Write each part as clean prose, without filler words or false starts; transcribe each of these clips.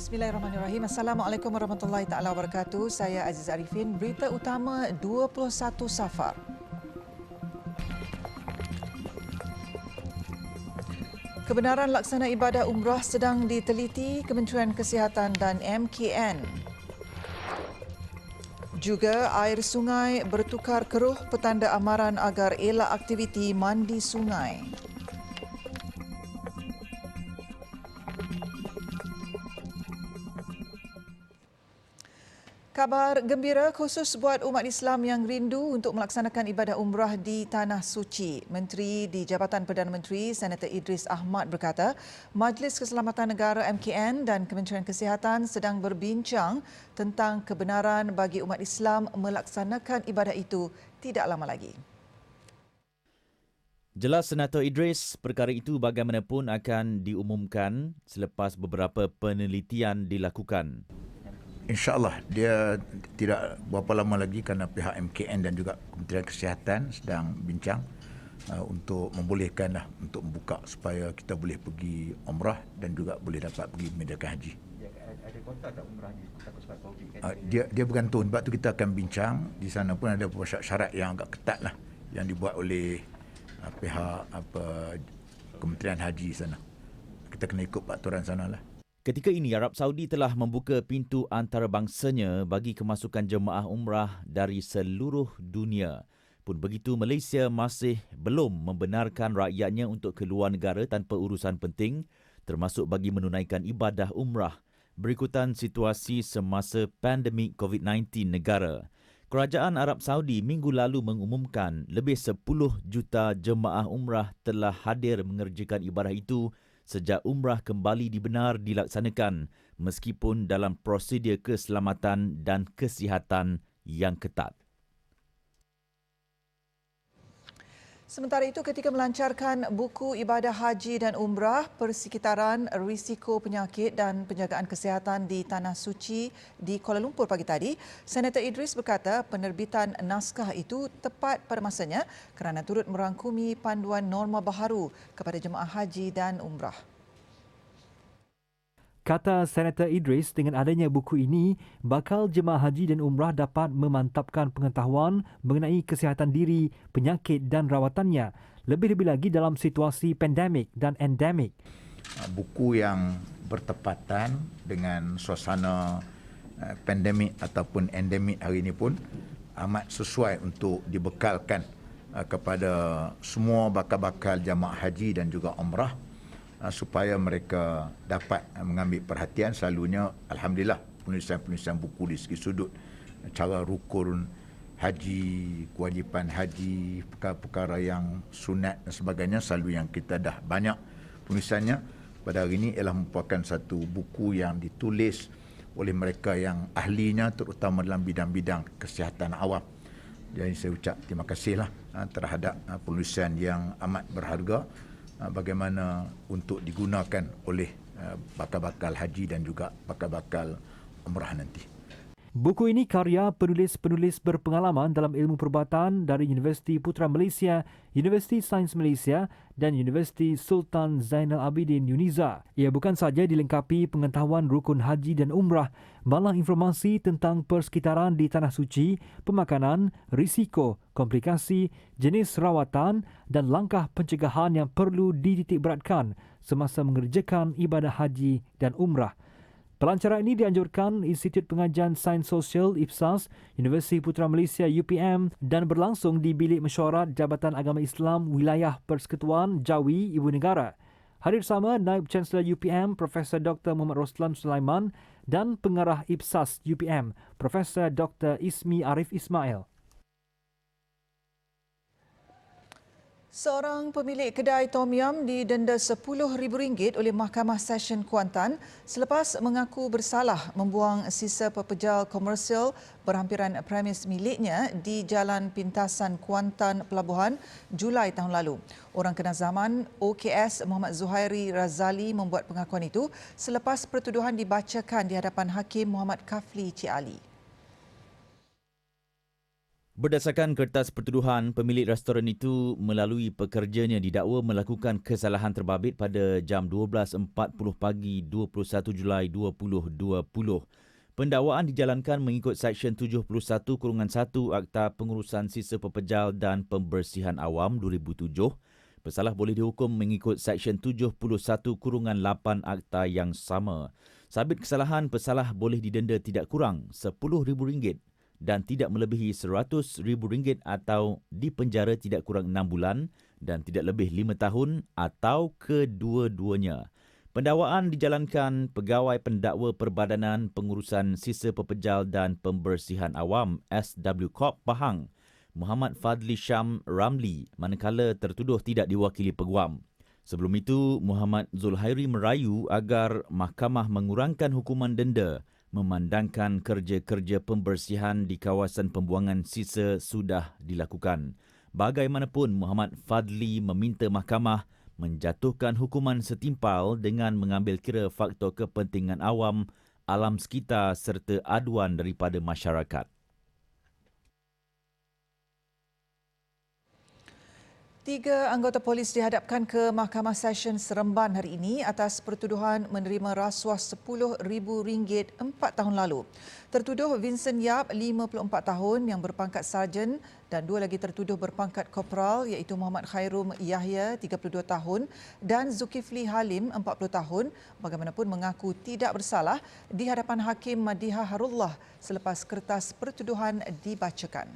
Bismillahirrahmanirrahim. Assalamualaikum warahmatullahi taala wabarakatuh. Saya Aziz Arifin. Berita utama 21 Safar. Kebenaran laksana ibadah umrah sedang diteliti Kementerian Kesihatan dan MKN. Juga air sungai bertukar keruh, petanda amaran agar elak aktiviti mandi sungai. Kabar gembira khusus buat umat Islam yang rindu untuk melaksanakan ibadah umrah di Tanah Suci. Menteri di Jabatan Perdana Menteri, Senator Idris Ahmad berkata, Majlis Keselamatan Negara MKN dan Kementerian Kesihatan sedang berbincang tentang kebenaran bagi umat Islam melaksanakan ibadah itu tidak lama lagi. Jelas Senator Idris, perkara itu bagaimanapun akan diumumkan selepas beberapa penelitian dilakukan. InsyaAllah dia tidak berapa lama lagi kerana pihak MKN dan juga Kementerian Kesihatan sedang bincang untuk membolehkanlah untuk membuka supaya kita boleh pergi umrah dan juga boleh dapat pergi menunaikan haji. Ada kontak tak umrah ni takut sebab COVID kan? Dia bergantung, sebab tu kita akan bincang. Di sana pun ada beberapa syarat yang agak ketat lah yang dibuat oleh pihak Kementerian Haji sana. Kita kena ikut peraturan sana lah. Ketika ini, Arab Saudi telah membuka pintu antarabangsanya bagi kemasukan jemaah umrah dari seluruh dunia. Pun begitu, Malaysia masih belum membenarkan rakyatnya untuk keluar negara tanpa urusan penting, termasuk bagi menunaikan ibadah umrah berikutan situasi semasa pandemik COVID-19 negara. Kerajaan Arab Saudi minggu lalu mengumumkan lebih 10 juta jemaah umrah telah hadir mengerjakan ibadah itu sejak umrah kembali dibenar dilaksanakan meskipun dalam prosedur keselamatan dan kesihatan yang ketat. Sementara itu, ketika melancarkan buku ibadah haji dan umrah, persekitaran risiko penyakit dan penjagaan kesihatan di Tanah Suci di Kuala Lumpur pagi tadi, Senator Idris berkata penerbitan naskah itu tepat pada masanya kerana turut merangkumi panduan norma baharu kepada jemaah haji dan umrah. Kata Senator Idris, dengan adanya buku ini, bakal jemaah haji dan umrah dapat memantapkan pengetahuan mengenai kesihatan diri, penyakit dan rawatannya, lebih-lebih lagi dalam situasi pandemik dan endemik. Buku yang bertepatan dengan suasana pandemik ataupun endemik hari ini pun amat sesuai untuk dibekalkan kepada semua bakal-bakal jemaah haji dan juga umrah, supaya mereka dapat mengambil perhatian. Selalunya alhamdulillah penulisan-penulisan buku di segi sudut cara rukun haji, kewajipan haji, perkara-perkara yang sunat dan sebagainya, selalu yang kita dah banyak penulisannya. Pada hari ini ialah merupakan satu buku yang ditulis oleh mereka yang ahlinya, terutama dalam bidang-bidang kesihatan awam. Jadi saya ucap terima kasihlah terhadap penulisan yang amat berharga bagaimana untuk digunakan oleh bakal-bakal haji dan juga bakal-bakal umrah nanti. Buku ini karya penulis-penulis berpengalaman dalam ilmu perubatan dari Universiti Putra Malaysia, Universiti Sains Malaysia dan Universiti Sultan Zainal Abidin UNIZA. Ia bukan saja dilengkapi pengetahuan rukun haji dan umrah, malah informasi tentang persekitaran di Tanah Suci, pemakanan, risiko, komplikasi, jenis rawatan dan langkah pencegahan yang perlu dititikberatkan semasa mengerjakan ibadah haji dan umrah. Pelancaran ini dianjurkan Institut Pengajian Sains Sosial IPSAS, Universiti Putra Malaysia UPM dan berlangsung di Bilik Mesyuarat Jabatan Agama Islam Wilayah Persekutuan Jawi Ibu Negara. Hadir sama Naib Chancellor UPM Profesor Dr. Muhammad Roslan Sulaiman dan Pengarah IPSAS UPM Profesor Dr. Ismi Arif Ismail. Seorang pemilik kedai Tom Yum didenda RM10,000 oleh Mahkamah Session Kuantan selepas mengaku bersalah membuang sisa pepejal komersial berhampiran premis miliknya di Jalan Pintasan Kuantan Pelabuhan Julai tahun lalu. Orang kena zaman OKS Muhammad Zuhairi Razali membuat pengakuan itu selepas pertuduhan dibacakan di hadapan Hakim Muhammad Kafli Cik Ali. Berdasarkan kertas pertuduhan, pemilik restoran itu melalui pekerjanya didakwa melakukan kesalahan terbabit pada jam 12.40 pagi 21 Julai 2020. Pendakwaan dijalankan mengikut Seksyen 71-1 Akta Pengurusan Sisa Pepejal dan Pembersihan Awam 2007. Pesalah boleh dihukum mengikut Seksyen 71-8 Akta yang sama. Sabit kesalahan, pesalah boleh didenda tidak kurang RM10,000 dan tidak melebihi RM100,000 atau dipenjara tidak kurang 6 bulan dan tidak lebih 5 tahun atau kedua-duanya. Pendakwaan dijalankan Pegawai Pendakwa Perbadanan Pengurusan Sisa Pepejal dan Pembersihan Awam SW Corp Pahang, Muhammad Fadli Syam Ramli, manakala tertuduh tidak diwakili peguam. Sebelum itu, Muhammad Zulhairi merayu agar mahkamah mengurangkan hukuman denda memandangkan kerja-kerja pembersihan di kawasan pembuangan sisa sudah dilakukan. Bagaimanapun, Muhammad Fadli meminta mahkamah menjatuhkan hukuman setimpal dengan mengambil kira faktor kepentingan awam, alam sekitar serta aduan daripada masyarakat. Tiga anggota polis dihadapkan ke Mahkamah Session Seremban hari ini atas pertuduhan menerima rasuah RM10,000 4 tahun lalu. Tertuduh Vincent Yap, 54 tahun yang berpangkat sarjan dan dua lagi tertuduh berpangkat korporal iaitu Muhammad Khairum Yahya, 32 tahun dan Zulkifli Halim, 40 tahun, bagaimanapun mengaku tidak bersalah di hadapan Hakim Madiha Harullah selepas kertas pertuduhan dibacakan.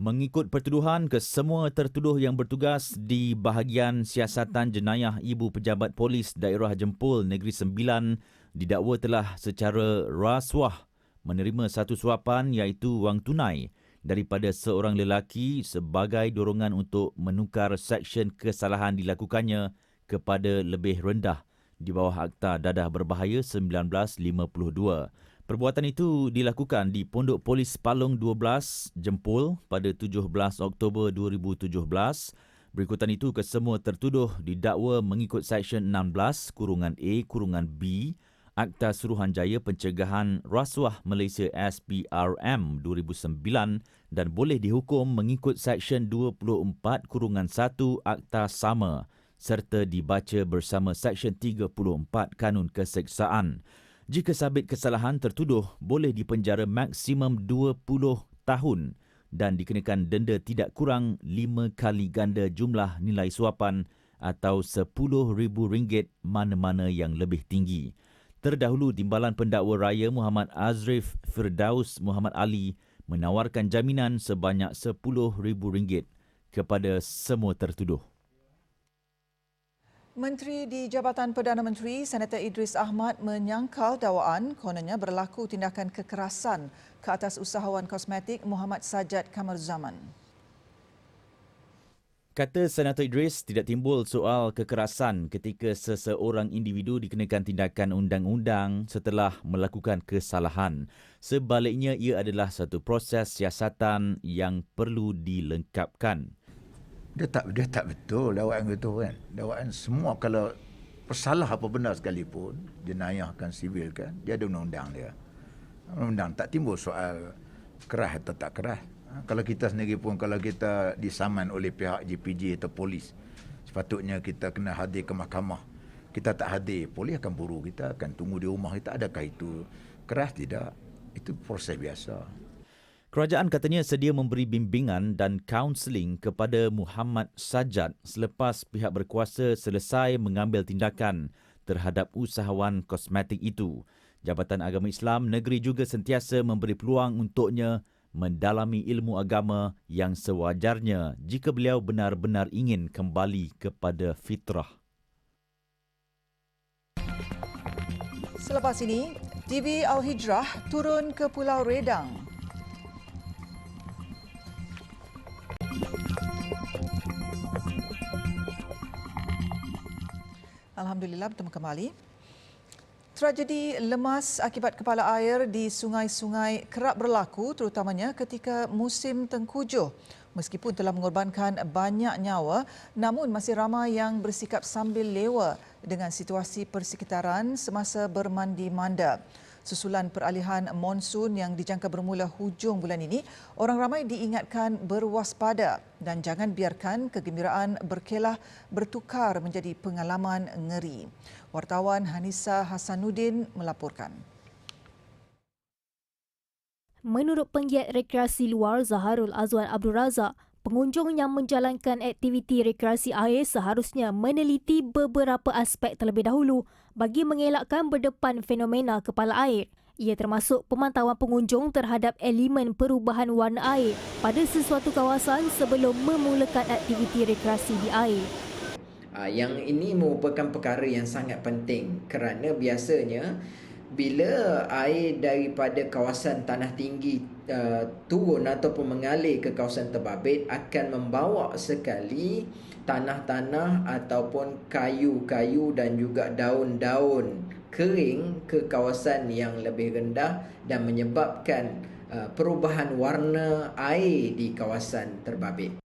Mengikut pertuduhan, kesemua tertuduh yang bertugas di bahagian siasatan jenayah Ibu Pejabat Polis Daerah Jempol Negeri Sembilan didakwa telah secara rasuah menerima satu suapan iaitu wang tunai daripada seorang lelaki sebagai dorongan untuk menukar seksyen kesalahan dilakukannya kepada lebih rendah di bawah Akta Dadah Berbahaya 1952. Perbuatan itu dilakukan di Pondok Polis Palong 12, Jempol pada 17 Oktober 2017. Berikutan itu, kesemua tertuduh didakwa mengikut Seksyen 16(A)(B) Akta Suruhanjaya Pencegahan Rasuah Malaysia SPRM 2009 dan boleh dihukum mengikut Seksyen 24(1) Akta sama serta dibaca bersama Seksyen 34 Kanun Keseksaan. Jika sabit kesalahan, tertuduh boleh dipenjara maksimum 20 tahun dan dikenakan denda tidak kurang 5 kali ganda jumlah nilai suapan atau RM10,000 mana-mana yang lebih tinggi. Terdahulu, Timbalan Pendakwa Raya Muhammad Azrif Firdaus Muhammad Ali menawarkan jaminan sebanyak RM10,000 kepada semua tertuduh. Menteri di Jabatan Perdana Menteri Senator Idris Ahmad menyangkal dakwaan kononnya berlaku tindakan kekerasan ke atas usahawan kosmetik Muhammad Sajjad Kamaruzzaman. Kata Senator Idris, tidak timbul soal kekerasan ketika seseorang individu dikenakan tindakan undang-undang setelah melakukan kesalahan. Sebaliknya, ia adalah satu proses siasatan yang perlu dilengkapkan. Dia tak betul dakwaan gitu kan. Dakwaan semua kalau bersalah apa benar sekalipun, jenayah kan, sivil kan, dia ada undang-undang dia. Undang-undang tak timbul soal keras atau tak keras. Kalau kita sendiri pun, kalau kita disaman oleh pihak JPJ atau polis, sepatutnya kita kena hadir ke mahkamah. Kita tak hadir, polis akan buru kita, akan tunggu di rumah kita. Adakah itu keras? Tidak. Itu proses biasa. Kerajaan katanya sedia memberi bimbingan dan kaunseling kepada Muhammad Sajjad selepas pihak berkuasa selesai mengambil tindakan terhadap usahawan kosmetik itu. Jabatan Agama Islam Negeri juga sentiasa memberi peluang untuknya mendalami ilmu agama yang sewajarnya jika beliau benar-benar ingin kembali kepada fitrah. Selepas ini, TV Al-Hijrah turun ke Pulau Redang. Alhamdulillah, bertemu kembali. Tragedi lemas akibat kepala air di sungai-sungai kerap berlaku terutamanya ketika musim tengkujuh. Meskipun telah mengorbankan banyak nyawa, namun masih ramai yang bersikap sambil lewa dengan situasi persekitaran semasa bermandi manda. Susulan peralihan monsun yang dijangka bermula hujung bulan ini, orang ramai diingatkan berwaspada dan jangan biarkan kegembiraan berkelah bertukar menjadi pengalaman ngeri. Wartawan Hanisa Hasanuddin melaporkan. Menurut penggiat rekreasi luar Zaharul Azwan Abdul Razak, pengunjung yang menjalankan aktiviti rekreasi air seharusnya meneliti beberapa aspek terlebih dahulu bagi mengelakkan berdepan fenomena kepala air. Ia termasuk pemantauan pengunjung terhadap elemen perubahan warna air pada sesuatu kawasan sebelum memulakan aktiviti rekreasi di air. Yang ini merupakan perkara yang sangat penting kerana biasanya bila air daripada kawasan tanah tinggi turun ataupun mengalir ke kawasan terbabit akan membawa sekali tanah-tanah ataupun kayu-kayu dan juga daun-daun kering ke kawasan yang lebih rendah dan menyebabkan perubahan warna air di kawasan terbabit.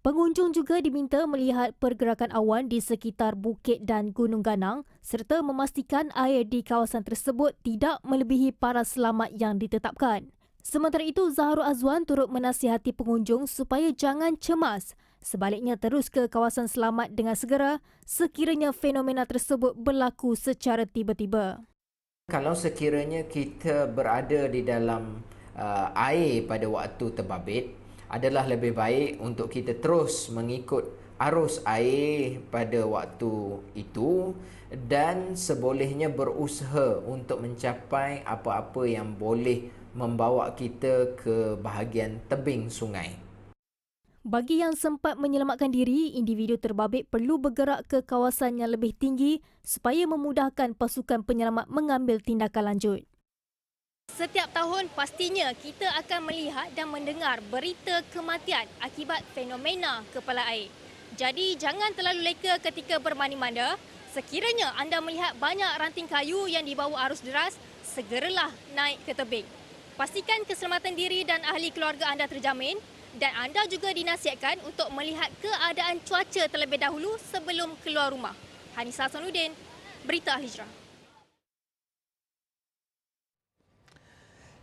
Pengunjung juga diminta melihat pergerakan awan di sekitar bukit dan gunung ganang serta memastikan air di kawasan tersebut tidak melebihi paras selamat yang ditetapkan. Sementara itu, Zaharul Azwan turut menasihati pengunjung supaya jangan cemas. Sebaliknya terus ke kawasan selamat dengan segera sekiranya fenomena tersebut berlaku secara tiba-tiba. Kalau sekiranya kita berada di dalam air pada waktu terbabit, adalah lebih baik untuk kita terus mengikut arus air pada waktu itu dan sebolehnya berusaha untuk mencapai apa-apa yang boleh membawa kita ke bahagian tebing sungai. Bagi yang sempat menyelamatkan diri, individu terbabit perlu bergerak ke kawasan yang lebih tinggi supaya memudahkan pasukan penyelamat mengambil tindakan lanjut. Setiap tahun pastinya kita akan melihat dan mendengar berita kematian akibat fenomena kepala air. Jadi jangan terlalu leka ketika bermandi-manda. Sekiranya anda melihat banyak ranting kayu yang dibawa arus deras, segeralah naik ke tebing. Pastikan keselamatan diri dan ahli keluarga anda terjamin dan anda juga dinasihatkan untuk melihat keadaan cuaca terlebih dahulu sebelum keluar rumah. Hanisa Hasanuddin, Berita Al Hijrah.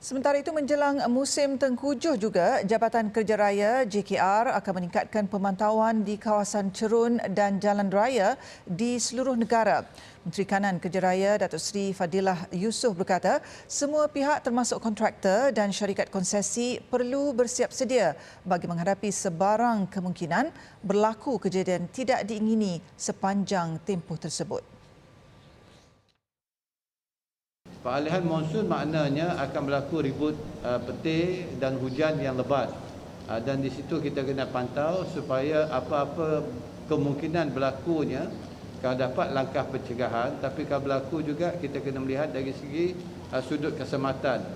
Sementara itu, menjelang musim tengkujuh juga, Jabatan Kerja Raya JKR akan meningkatkan pemantauan di kawasan cerun dan jalan raya di seluruh negara. Menteri Kanan Kerja Raya Datuk Seri Fadilah Yusof berkata, semua pihak termasuk kontraktor dan syarikat konsesi perlu bersiap sedia bagi menghadapi sebarang kemungkinan berlaku kejadian tidak diingini sepanjang tempoh tersebut. Peralihan monsun maknanya akan berlaku ribut petir dan hujan yang lebat. Dan di situ kita kena pantau supaya apa-apa kemungkinan berlakunya kalau dapat langkah pencegahan, tapi kalau berlaku juga kita kena melihat dari segi sudut keselamatan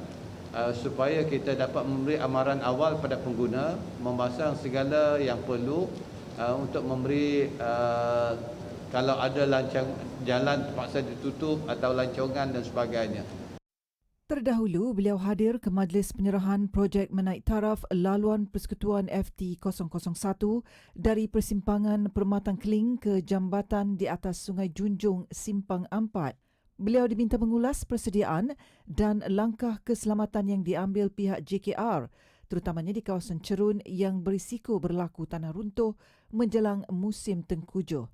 supaya kita dapat memberi amaran awal pada pengguna, memasang segala yang perlu untuk memberi kalau ada jalan terpaksa ditutup atau lancongan dan sebagainya. Terdahulu, beliau hadir ke majlis penyerahan projek menaik taraf laluan Persekutuan FT001 dari persimpangan Permatang Keling ke jambatan di atas Sungai Junjung Simpang 4. Beliau diminta mengulas persediaan dan langkah keselamatan yang diambil pihak JKR, terutamanya di kawasan cerun yang berisiko berlaku tanah runtuh menjelang musim tengkujuh.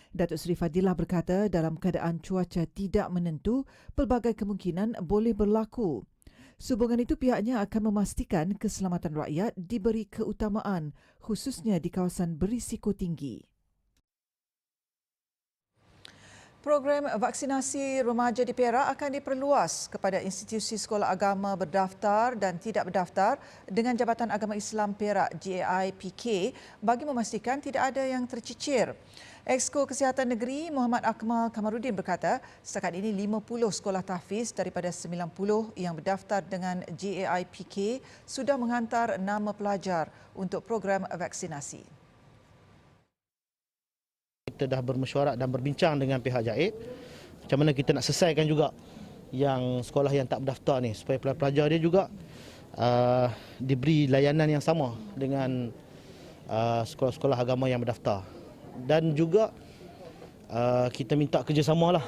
Datuk Seri Fadilah berkata dalam keadaan cuaca tidak menentu, pelbagai kemungkinan boleh berlaku. Sehubungan itu, pihaknya akan memastikan keselamatan rakyat diberi keutamaan, khususnya di kawasan berisiko tinggi. Program vaksinasi remaja di Perak akan diperluas kepada institusi sekolah agama berdaftar dan tidak berdaftar dengan Jabatan Agama Islam Perak JAI-PK bagi memastikan tidak ada yang tercicir. Exco Kesihatan Negeri Muhammad Akmal Kamarudin berkata, setakat ini 50 sekolah tahfiz daripada 90 yang berdaftar dengan JAI-PK sudah menghantar nama pelajar untuk program vaksinasi. Kita dah bermesyuarat dan berbincang dengan pihak JAID macam mana kita nak selesaikan juga yang sekolah yang tak berdaftar ni supaya pelajar dia juga diberi layanan yang sama dengan sekolah-sekolah agama yang berdaftar. Dan juga kita minta kerjasama lah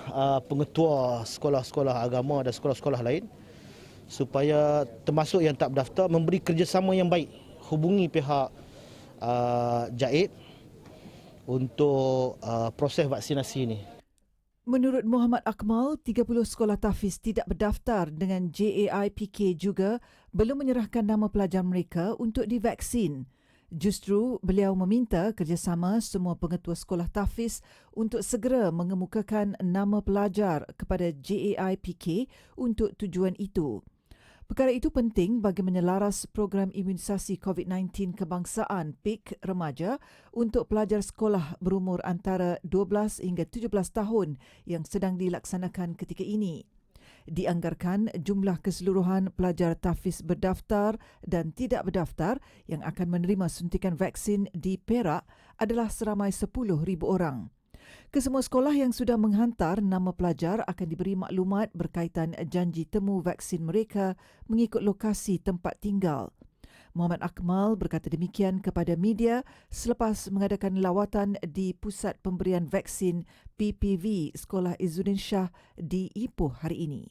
pengetua sekolah-sekolah agama dan sekolah-sekolah lain supaya termasuk yang tak berdaftar memberi kerjasama yang baik, hubungi pihak JAIB untuk proses vaksinasi ini. Menurut Muhammad Akmal, 30 sekolah tahfiz tidak berdaftar dengan JAIPK juga belum menyerahkan nama pelajar mereka untuk divaksin. Justru beliau meminta kerjasama semua pengetua sekolah tahfiz untuk segera mengemukakan nama pelajar kepada JAIPK untuk tujuan itu. Perkara itu penting bagi menyelaras program imunisasi COVID-19 kebangsaan PIK remaja untuk pelajar sekolah berumur antara 12 hingga 17 tahun yang sedang dilaksanakan ketika ini. Dianggarkan jumlah keseluruhan pelajar tahfiz berdaftar dan tidak berdaftar yang akan menerima suntikan vaksin di Perak adalah seramai 10,000 orang. Kesemua sekolah yang sudah menghantar nama pelajar akan diberi maklumat berkaitan janji temu vaksin mereka mengikut lokasi tempat tinggal. Muhammad Akmal berkata demikian kepada media selepas mengadakan lawatan di Pusat Pemberian Vaksin PPV Sekolah Izzuddin Shah di Ipoh hari ini.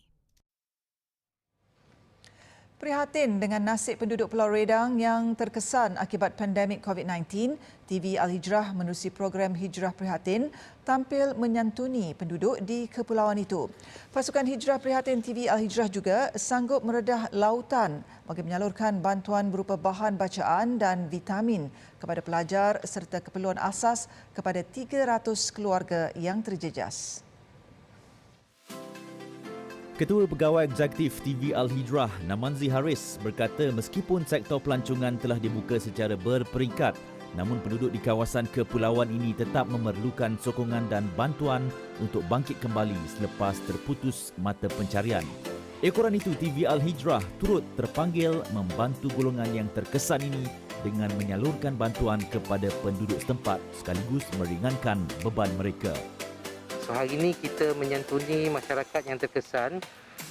Prihatin dengan nasib penduduk Pulau Redang yang terkesan akibat pandemik COVID-19, TV Al-Hijrah menerusi program Hijrah Prihatin tampil menyantuni penduduk di kepulauan itu. Pasukan Hijrah Prihatin TV Al-Hijrah juga sanggup meredah lautan bagi menyalurkan bantuan berupa bahan bacaan dan vitamin kepada pelajar serta keperluan asas kepada 300 keluarga yang terjejas. Ketua Pegawai Eksekutif TV Al-Hijrah, Namanzi Haris berkata meskipun sektor pelancongan telah dibuka secara berperingkat, namun penduduk di kawasan kepulauan ini tetap memerlukan sokongan dan bantuan untuk bangkit kembali selepas terputus mata pencarian. Ekoran itu, TV Al-Hijrah turut terpanggil membantu golongan yang terkesan ini dengan menyalurkan bantuan kepada penduduk setempat sekaligus meringankan beban mereka. So, hari ini kita menyantuni masyarakat yang terkesan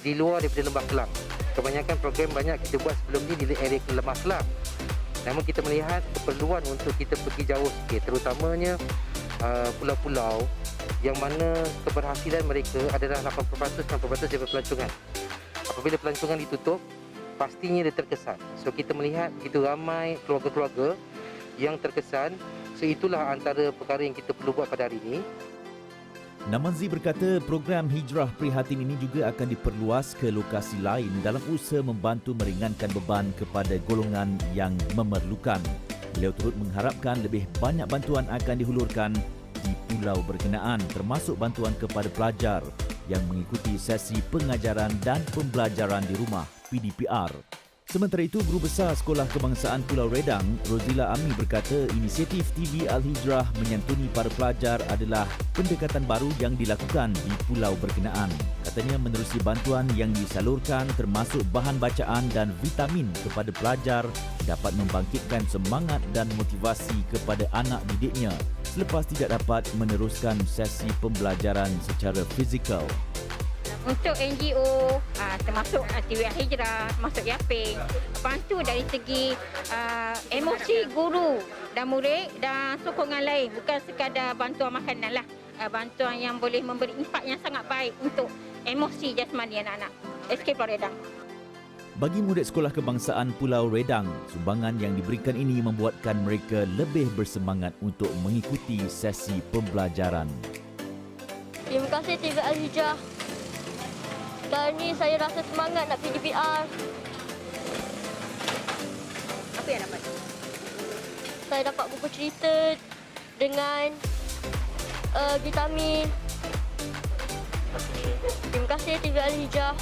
di luar daripada Lembah Kelang. Kebanyakan program banyak kita buat sebelum ni di area Lembah Kelang. Namun kita melihat keperluan untuk kita pergi jauh sikit, terutamanya pulau-pulau yang mana keberhasilan mereka adalah 80% daripada pelancongan. Apabila pelancongan ditutup, pastinya dia terkesan. So kita melihat begitu ramai keluarga-keluarga yang terkesan. So itulah antara perkara yang kita perlu buat pada hari ini. Namanzi berkata program Hijrah Prihatin ini juga akan diperluas ke lokasi lain dalam usaha membantu meringankan beban kepada golongan yang memerlukan. Beliau turut mengharapkan lebih banyak bantuan akan dihulurkan di pulau berkenaan termasuk bantuan kepada pelajar yang mengikuti sesi pengajaran dan pembelajaran di rumah PDPR. Sementara itu, Guru Besar Sekolah Kebangsaan Pulau Redang, Rozila Ami berkata inisiatif TV Al-Hijrah menyantuni para pelajar adalah pendekatan baru yang dilakukan di pulau berkenaan. Katanya menerusi bantuan yang disalurkan termasuk bahan bacaan dan vitamin kepada pelajar dapat membangkitkan semangat dan motivasi kepada anak didiknya selepas tidak dapat meneruskan sesi pembelajaran secara fizikal. Untuk NGO, termasuk TV Al-Hijrah, termasuk Yaping, bantu dari segi emosi guru dan murid dan sokongan lain. Bukan sekadar bantuan makanan lah. Bantuan yang boleh memberi impak yang sangat baik untuk emosi jasmani anak-anak. SK Pulau Redang. Bagi murid Sekolah Kebangsaan Pulau Redang, sumbangan yang diberikan ini membuatkan mereka lebih bersemangat untuk mengikuti sesi pembelajaran. Terima kasih TV Al-Hijrah. Kali ni saya rasa semangat nak PDPR. Apa yang dapat? Saya dapat buku cerita dengan vitamin. Terima kasih TV Al-Hijrah.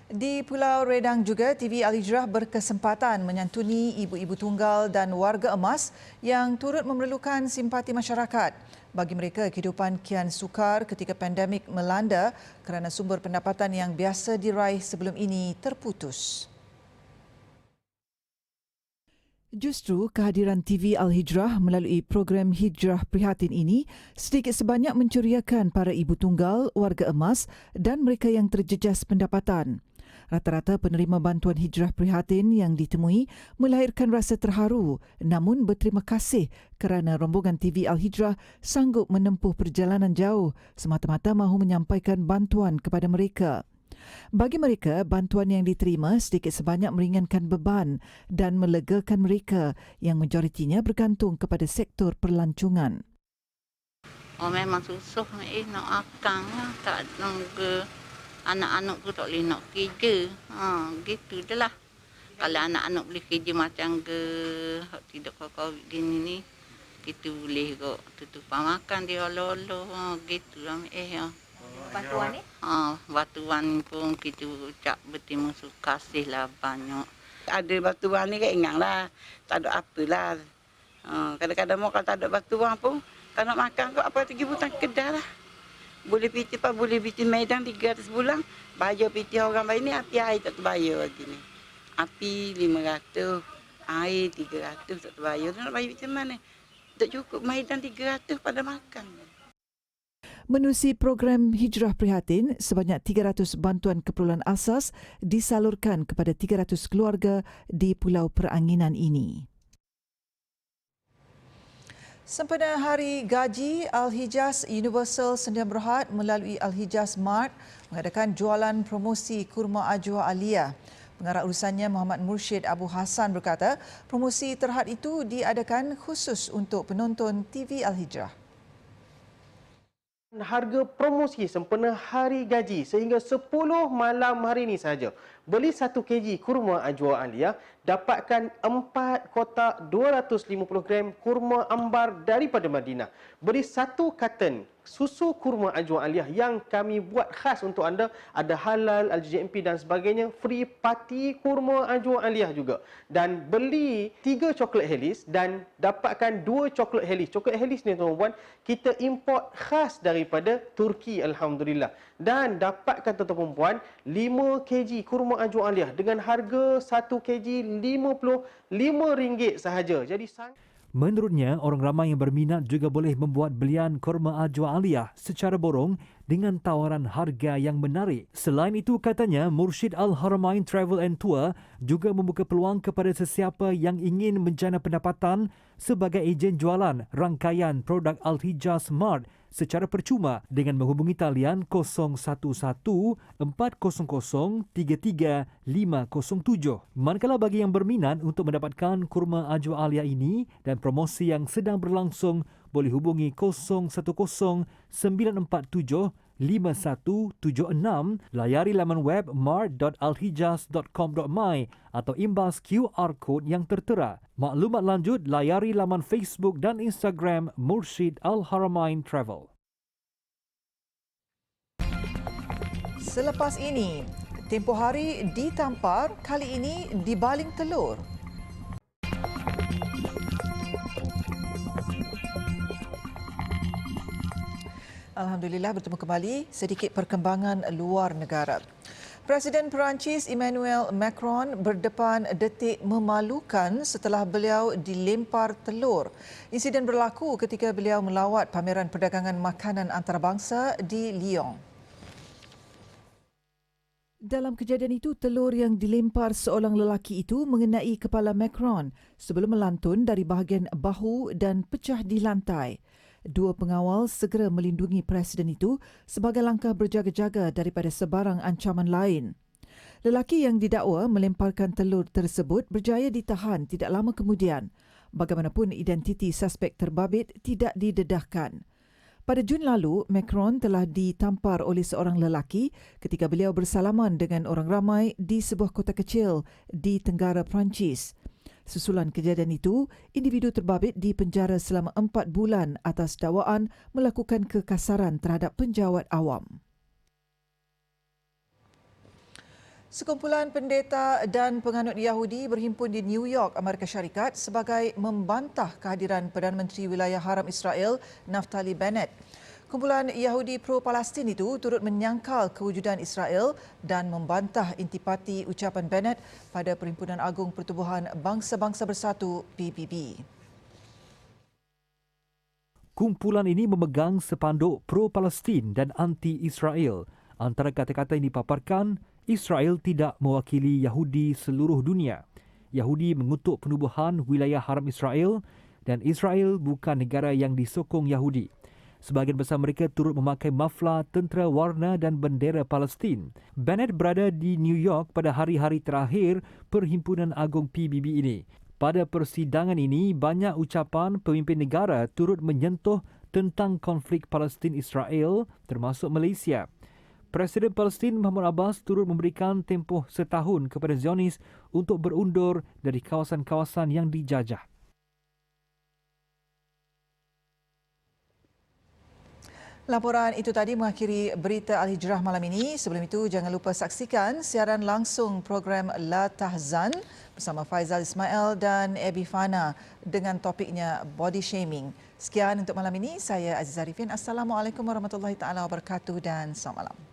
Di Pulau Redang juga, TV Al-Hijrah berkesempatan menyantuni ibu-ibu tunggal dan warga emas yang turut memerlukan simpati masyarakat. Bagi mereka, kehidupan kian sukar ketika pandemik melanda kerana sumber pendapatan yang biasa diraih sebelum ini terputus. Justru kehadiran TV Al-Hijrah melalui program Hijrah Prihatin ini sedikit sebanyak menceriakan para ibu tunggal, warga emas dan mereka yang terjejas pendapatan. Rata-rata penerima bantuan hijrah prihatin yang ditemui melahirkan rasa terharu namun berterima kasih kerana rombongan TV Al-Hijrah sanggup menempuh perjalanan jauh semata-mata mahu menyampaikan bantuan kepada mereka. Bagi mereka, bantuan yang diterima sedikit sebanyak meringankan beban dan melegakan mereka yang majoritinya bergantung kepada sektor perlancongan. Oh memang susah nak akan lah. Tak nunggu anak-anak tu tak boleh nak kerja. Gitu je lah. Kalau anak-anak boleh kerja macam ke tidak COVID gini ni, kita boleh kok tutupan makan dia olo-olo. Gitu lah. Bantuan ni? Bantuan pun kita ucap berterima kasih lah banyak. Ada bantuan ni kan ingatlah. Tak ada apalah. Kadang-kadang mau kalau tak ada bantuan pun, tak nak makan kok apa 3 bulan kedai lah. Boleh piti pak, boleh piti Medan 300 bulan. Bayar piti orang baik ni, api air tak terbayar lagi ni. Api 500, air 300 tak terbayar. Nak bayar macam mana? Tak cukup Medan 300 pada makan. Menerusi program Hijrah Prihatin, sebanyak 300 bantuan keperluan asas disalurkan kepada 300 keluarga di Pulau Peranginan ini. Sempena Hari Gaji, Al-Hijaz Universal Sedia Berhad melalui Al-Hijaz Mart mengadakan jualan promosi kurma ajwa Aliyah. Pengarah urusannya Muhammad Mursyid Abu Hassan berkata, promosi terhad itu diadakan khusus untuk penonton TV Al-Hijrah. Harga promosi sempena Hari Gaji sehingga 10 malam hari ini sahaja. Beli 1 kg kurma ajwa Aliyah, dapatkan 4 kotak 250 gram kurma ambar daripada Madinah. Beli 1 karton susu kurma ajwa Aliyah yang kami buat khas untuk anda, ada halal, LGMP dan sebagainya, free party kurma ajwa Aliyah juga. Dan beli 3 coklat Helis dan dapatkan 2 coklat Helis. Coklat Helis ni tuan-tuan, kita import khas daripada Turki, alhamdulillah. Dan dapatkan tuan-tuan puan 5 kg kurma ajwa Aliyah dengan harga 1 kg RM55 sahaja. Jadi menurutnya, orang ramai yang berminat juga boleh membuat belian kurma ajwa Aliyah secara borong dengan tawaran harga yang menarik. Selain itu, katanya, Mursyid Al-Haramain Travel and Tour juga membuka peluang kepada sesiapa yang ingin menjana pendapatan sebagai ejen jualan rangkaian produk Al-Hijaz Mart secara percuma dengan menghubungi talian 011 400 33507. Manakala bagi yang berminat untuk mendapatkan kurma ajwa Aliyah ini dan promosi yang sedang berlangsung, boleh hubungi 010 947 5176, layari laman web mart.alhijaz.com.my atau imbas QR code yang tertera. Maklumat lanjut, layari laman Facebook dan Instagram Mursyid Al-Haramain Travel. Selepas ini, tempoh hari ditampar, kali ini dibaling telur. Alhamdulillah, bertemu kembali. Sedikit perkembangan luar negara. Presiden Perancis Emmanuel Macron berdepan detik memalukan setelah beliau dilempar telur. Insiden berlaku ketika beliau melawat pameran perdagangan makanan antarabangsa di Lyon. Dalam kejadian itu, telur yang dilempar seorang lelaki itu mengenai kepala Macron sebelum melantun dari bahagian bahu dan pecah di lantai. 2 pengawal segera melindungi presiden itu sebagai langkah berjaga-jaga daripada sebarang ancaman lain. Lelaki yang didakwa melemparkan telur tersebut berjaya ditahan tidak lama kemudian. Bagaimanapun, identiti suspek terbabit tidak didedahkan. Pada Jun lalu, Macron telah ditampar oleh seorang lelaki ketika beliau bersalaman dengan orang ramai di sebuah kota kecil di tenggara Perancis. Susulan kejadian itu, individu terbabit dipenjara selama 4 bulan atas dakwaan melakukan kekasaran terhadap penjawat awam. Sekumpulan pendeta dan penganut Yahudi berhimpun di New York, Amerika Syarikat sebagai membantah kehadiran Perdana Menteri Wilayah Haram Israel, Naftali Bennett. Kumpulan Yahudi pro-Palestin itu turut menyangkal kewujudan Israel dan membantah intipati ucapan Bennett pada Perhimpunan Agung Pertubuhan Bangsa-Bangsa Bersatu PBB. Kumpulan ini memegang sepanduk pro-Palestin dan anti-Israel. Antara kata-kata yang dipaparkan, Israel tidak mewakili Yahudi seluruh dunia. Yahudi mengutuk penubuhan wilayah haram Israel dan Israel bukan negara yang disokong Yahudi. Sebahagian besar mereka turut memakai maflar tentera warna dan bendera Palestin. Bennett berada di New York pada hari-hari terakhir Perhimpunan Agung PBB ini. Pada persidangan ini, banyak ucapan pemimpin negara turut menyentuh tentang konflik Palestin-Israel termasuk Malaysia. Presiden Palestin Mahmud Abbas turut memberikan tempoh setahun kepada Zionis untuk berundur dari kawasan-kawasan yang dijajah. Laporan itu tadi mengakhiri berita Al-Hijrah malam ini. Sebelum itu, jangan lupa saksikan siaran langsung program La Tahzan bersama Faizal Ismail dan Abi Fana dengan topiknya body shaming. Sekian untuk malam ini. Saya Aziz Arifin. Assalamualaikum warahmatullahi taala wabarakatuh dan selamat malam.